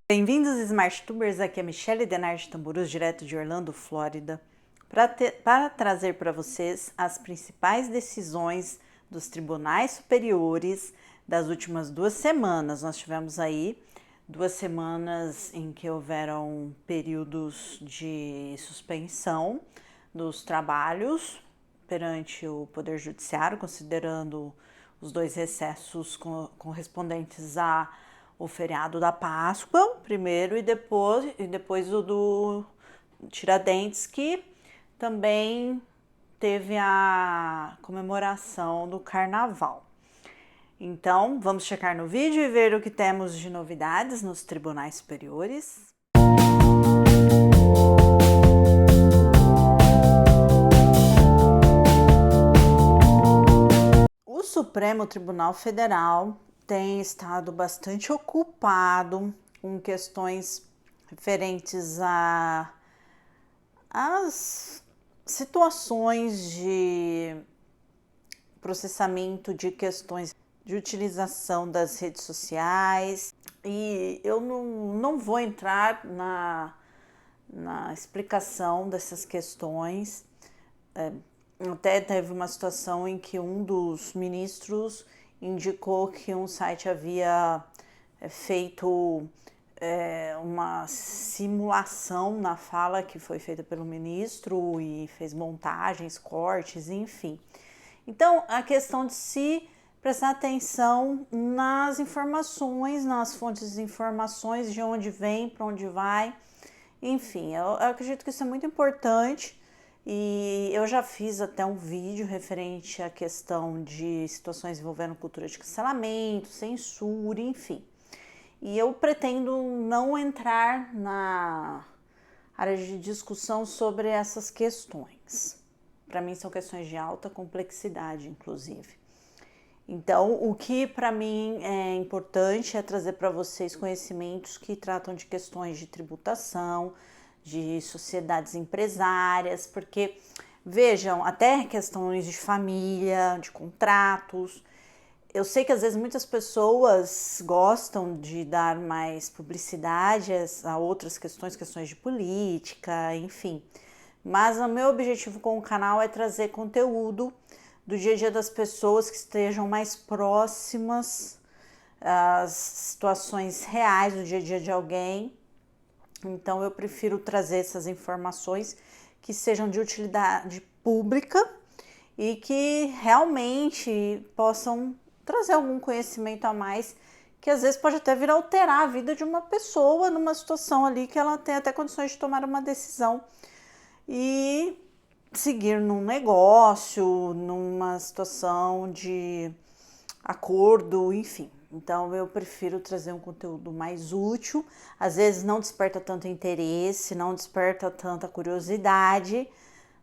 Bem-vindos, SmartTubers, aqui é a Michelle Denard Tamburus, direto de Orlando, Flórida, para trazer para vocês as principais decisões dos tribunais superiores das últimas 2 semanas. Nós tivemos aí 2 semanas em que houveram períodos de suspensão dos trabalhos perante o Poder Judiciário, considerando os 2 recessos correspondentes ao feriado da Páscoa, primeiro, e depois o do Tiradentes, que também teve a comemoração do Carnaval. Então, vamos checar no vídeo e ver o que temos de novidades nos tribunais superiores. O Supremo Tribunal Federal tem estado bastante ocupado com questões referentes às situações de processamento de questões de utilização das redes sociais, e eu não vou entrar na explicação dessas questões. Até teve uma situação em que um dos ministros indicou que um site havia feito uma simulação na fala que foi feita pelo ministro e fez montagens, cortes, enfim. Então, a questão de se prestar atenção nas informações, nas fontes de informações, de onde vem, para onde vai, enfim, eu acredito que isso é muito importante. E eu já fiz até um vídeo referente à questão de situações envolvendo cultura de cancelamento, censura, enfim. E eu pretendo não entrar na área de discussão sobre essas questões. Para mim são questões de alta complexidade, inclusive. Então, o que para mim é importante é trazer para vocês conhecimentos que tratam de questões de tributação, de sociedades empresárias, porque, vejam, até questões de família, de contratos. Eu sei que às vezes muitas pessoas gostam de dar mais publicidade a outras questões de política, enfim. Mas o meu objetivo com o canal é trazer conteúdo do dia a dia das pessoas que estejam mais próximas às situações reais do dia a dia de alguém. Então eu prefiro trazer essas informações que sejam de utilidade pública e que realmente possam trazer algum conhecimento a mais, que às vezes pode até vir a alterar a vida de uma pessoa numa situação ali que ela tem até condições de tomar uma decisão e seguir num negócio, numa situação de acordo, enfim. Então eu prefiro trazer um conteúdo mais útil, às vezes não desperta tanto interesse, não desperta tanta curiosidade,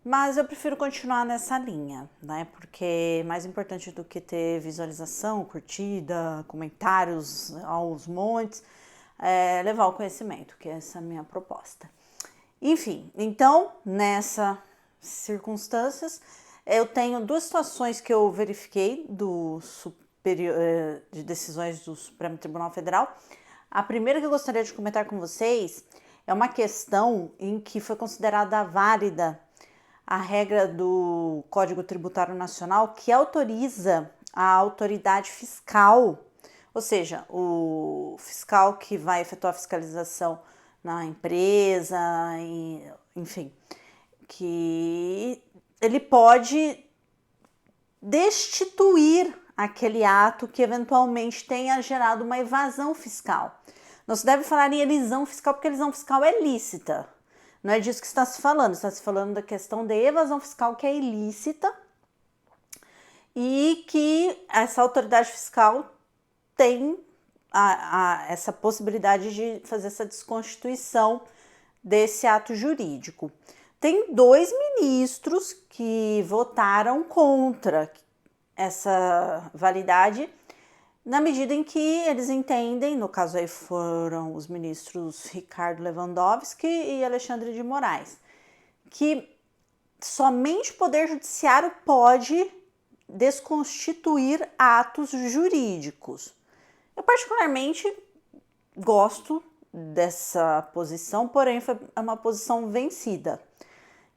mas eu prefiro continuar nessa linha, né? Porque mais importante do que ter visualização, curtida, comentários aos montes, é levar o conhecimento, que essa é a minha proposta. Enfim, então, nessas circunstâncias, eu tenho 2 situações que eu verifiquei de decisões do Supremo Tribunal Federal. A primeira que eu gostaria de comentar com vocês é uma questão em que foi considerada válida a regra do Código Tributário Nacional que autoriza a autoridade fiscal, ou seja, o fiscal que vai efetuar a fiscalização na empresa, enfim, que ele pode destituir aquele ato que eventualmente tenha gerado uma evasão fiscal. Não se deve falar em elisão fiscal, porque elisão fiscal é lícita. Não é disso que está se falando. Está se falando da questão de evasão fiscal, que é ilícita, e que essa autoridade fiscal tem essa possibilidade de fazer essa desconstituição desse ato jurídico. Tem 2 ministros que votaram contra essa validade, na medida em que eles entendem, no caso aí foram os ministros Ricardo Lewandowski e Alexandre de Moraes, que somente o Poder Judiciário pode desconstituir atos jurídicos. Eu particularmente gosto dessa posição, porém foi uma posição vencida.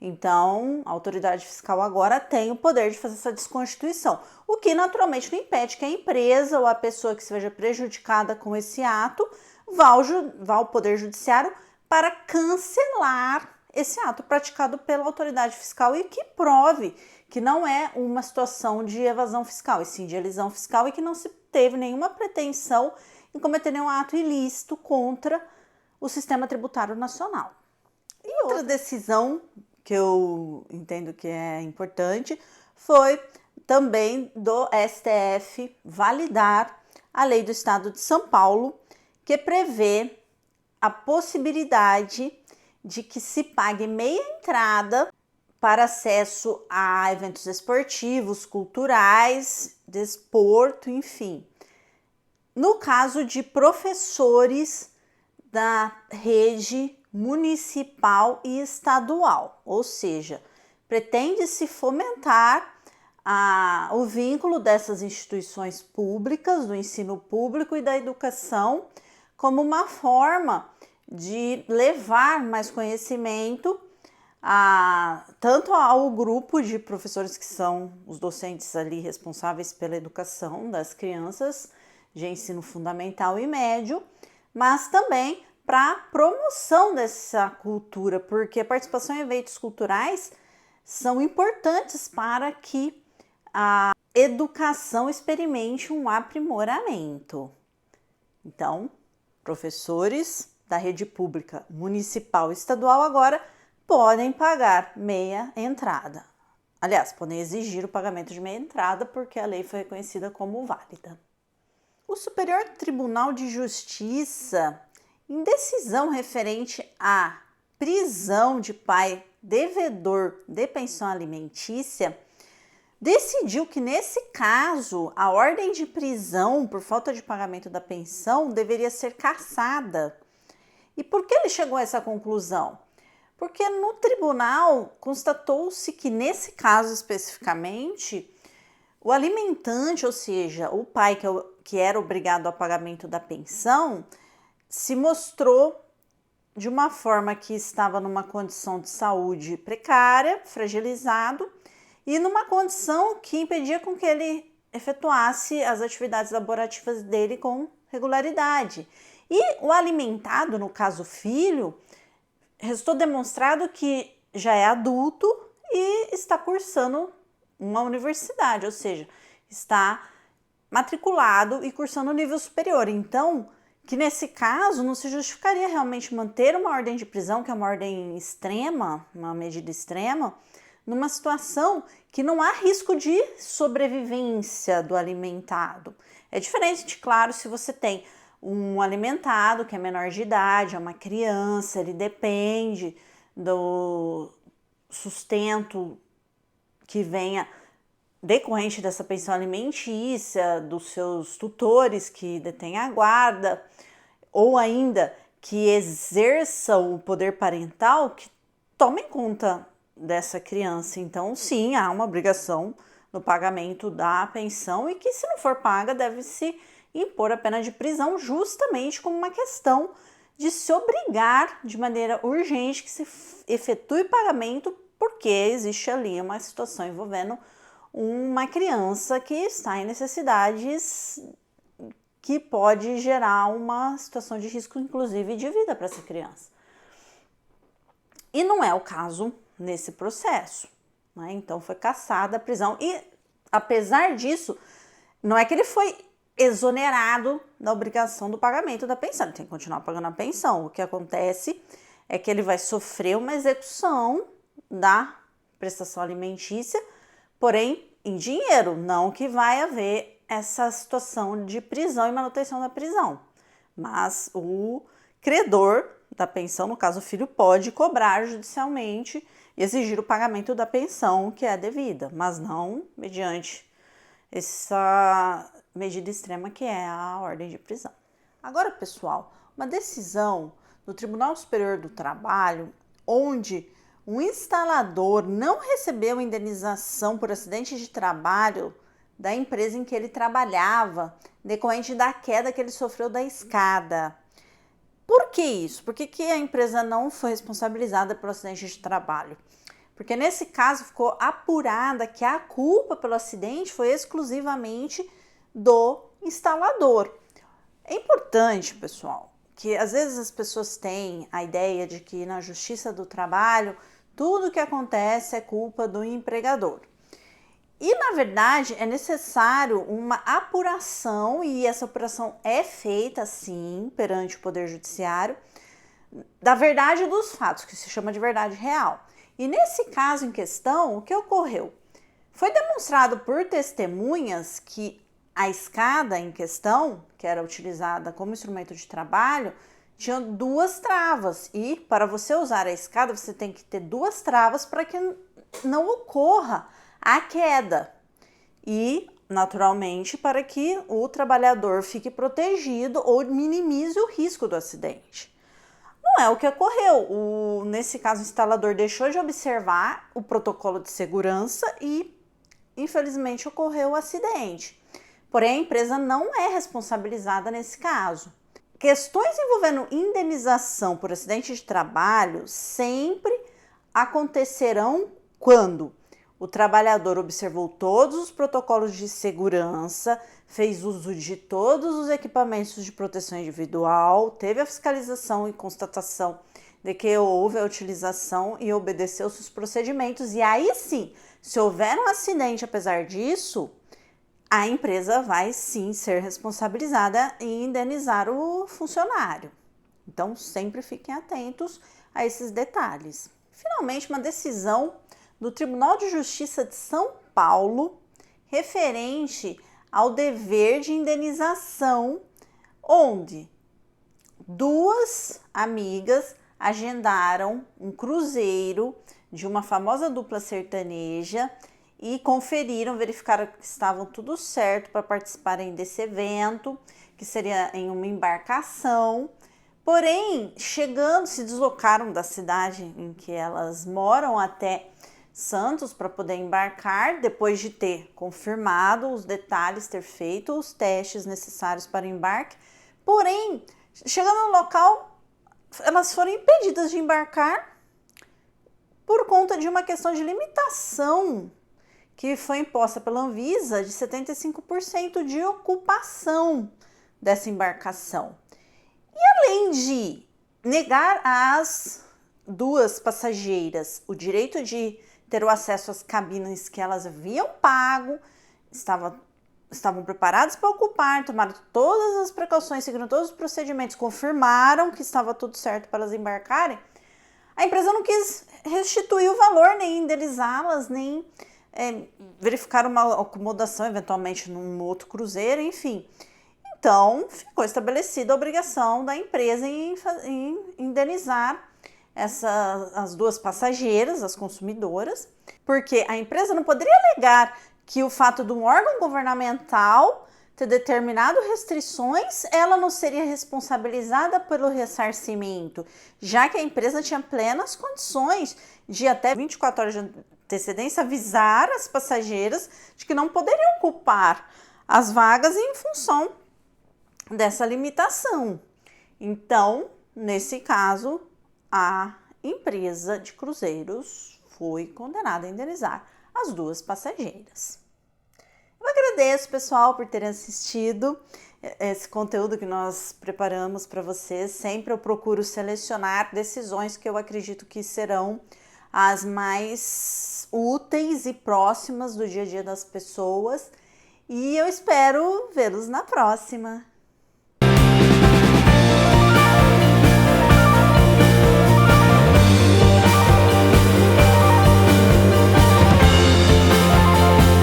Então, a autoridade fiscal agora tem o poder de fazer essa desconstituição, o que naturalmente não impede que a empresa ou a pessoa que seja prejudicada com esse ato vá ao Poder Judiciário para cancelar esse ato praticado pela autoridade fiscal e que prove que não é uma situação de evasão fiscal, e sim de elisão fiscal, e que não se teve nenhuma pretensão em cometer nenhum ato ilícito contra o sistema tributário nacional. E outra decisão que eu entendo que é importante foi também do STF validar a lei do Estado de São Paulo, que prevê a possibilidade de que se pague meia entrada para acesso a eventos esportivos, culturais, desporto, enfim. No caso de professores da rede municipal e estadual, ou seja, pretende-se fomentar o vínculo dessas instituições públicas, do ensino público e da educação, como uma forma de levar mais conhecimento tanto ao grupo de professores que são os docentes ali responsáveis pela educação das crianças de ensino fundamental e médio, mas também para a promoção dessa cultura, porque a participação em eventos culturais são importantes para que a educação experimente um aprimoramento. Então, professores da rede pública municipal e estadual agora podem pagar meia entrada. Aliás, podem exigir o pagamento de meia entrada porque a lei foi reconhecida como válida. O Superior Tribunal de Justiça, em decisão referente à prisão de pai devedor de pensão alimentícia, decidiu que, nesse caso, a ordem de prisão por falta de pagamento da pensão deveria ser cassada. E por que ele chegou a essa conclusão? Porque no tribunal constatou-se que, nesse caso especificamente, o alimentante, ou seja, o pai que era obrigado ao pagamento da pensão, se mostrou de uma forma que estava numa condição de saúde precária, fragilizado, e numa condição que impedia com que ele efetuasse as atividades laborativas dele com regularidade. E o alimentado, no caso filho, restou demonstrado que já é adulto e está cursando uma universidade, ou seja, está matriculado e cursando o nível superior. Então, que nesse caso não se justificaria realmente manter uma ordem de prisão, que é uma ordem extrema, uma medida extrema, numa situação que não há risco de sobrevivência do alimentado. É diferente, claro, se você tem um alimentado que é menor de idade, é uma criança, ele depende do sustento que venha decorrente dessa pensão alimentícia, dos seus tutores que detêm a guarda, ou ainda que exerça o poder parental, que tomem conta dessa criança. Então, sim, há uma obrigação no pagamento da pensão e que, se não for paga, deve-se impor a pena de prisão, justamente como uma questão de se obrigar de maneira urgente que se efetue o pagamento, porque existe ali uma situação envolvendo uma criança que está em necessidades que pode gerar uma situação de risco, inclusive de vida para essa criança. E não é o caso nesse processo, né? Então foi cassada a prisão e, apesar disso, não é que ele foi exonerado da obrigação do pagamento da pensão, ele tem que continuar pagando a pensão. O que acontece é que ele vai sofrer uma execução da prestação alimentícia, porém em dinheiro, não que vai haver essa situação de prisão e manutenção da prisão, mas o credor da pensão, no caso o filho, pode cobrar judicialmente e exigir o pagamento da pensão que é devida, mas não mediante essa medida extrema que é a ordem de prisão. Agora, pessoal, uma decisão do Tribunal Superior do Trabalho, onde um instalador não recebeu indenização por acidente de trabalho da empresa em que ele trabalhava, decorrente da queda que ele sofreu da escada. Por que isso? Por que a empresa não foi responsabilizada pelo acidente de trabalho? Porque nesse caso ficou apurada que a culpa pelo acidente foi exclusivamente do instalador. É importante, pessoal, que às vezes as pessoas têm a ideia de que na justiça do trabalho tudo que acontece é culpa do empregador. E na verdade é necessário uma apuração, e essa apuração é feita sim perante o Poder Judiciário, da verdade dos fatos, que se chama de verdade real. E nesse caso em questão, o que ocorreu? Foi demonstrado por testemunhas que a escada em questão, que era utilizada como instrumento de trabalho, tinha 2 travas. E para você usar a escada, você tem que ter 2 travas para que não ocorra a queda. E, naturalmente, para que o trabalhador fique protegido ou minimize o risco do acidente. Não é o que ocorreu. Nesse caso, o instalador deixou de observar o protocolo de segurança e, infelizmente, ocorreu o acidente. Porém, a empresa não é responsabilizada nesse caso. Questões envolvendo indenização por acidente de trabalho sempre acontecerão quando o trabalhador observou todos os protocolos de segurança, fez uso de todos os equipamentos de proteção individual, teve a fiscalização e constatação de que houve a utilização e obedeceu seus procedimentos. E aí sim, se houver um acidente apesar disso, a empresa vai sim ser responsabilizada e indenizar o funcionário. Então, sempre fiquem atentos a esses detalhes. Finalmente, uma decisão do Tribunal de Justiça de São Paulo referente ao dever de indenização, onde 2 amigas agendaram um cruzeiro de uma famosa dupla sertaneja e verificaram que estavam tudo certo para participarem desse evento, que seria em uma embarcação. Porém, se deslocaram da cidade em que elas moram até Santos para poder embarcar, depois de ter confirmado os detalhes, ter feito os testes necessários para o embarque. Porém, chegando no local, elas foram impedidas de embarcar por conta de uma questão de limitação que foi imposta pela Anvisa de 75% de ocupação dessa embarcação. E além de negar às 2 passageiras o direito de ter o acesso às cabines que elas haviam pago, estavam preparadas para ocupar, tomaram todas as precauções, seguiram todos os procedimentos, confirmaram que estava tudo certo para elas embarcarem, a empresa não quis restituir o valor, nem indenizá-las, nem verificar uma acomodação eventualmente num outro cruzeiro, enfim. Então, ficou estabelecida a obrigação da empresa em indenizar as 2 passageiras, as consumidoras, porque a empresa não poderia alegar que o fato de um órgão governamental ter determinado restrições, ela não seria responsabilizada pelo ressarcimento, já que a empresa tinha plenas condições de até 24 horas de antecedência avisar as passageiras de que não poderiam ocupar as vagas em função dessa limitação. Então, nesse caso, a empresa de cruzeiros foi condenada a indenizar as 2 passageiras. Eu agradeço, pessoal, por terem assistido esse conteúdo que nós preparamos para vocês. Sempre eu procuro selecionar decisões que eu acredito que serão as mais úteis e próximas do dia a dia das pessoas. E eu espero vê-los na próxima.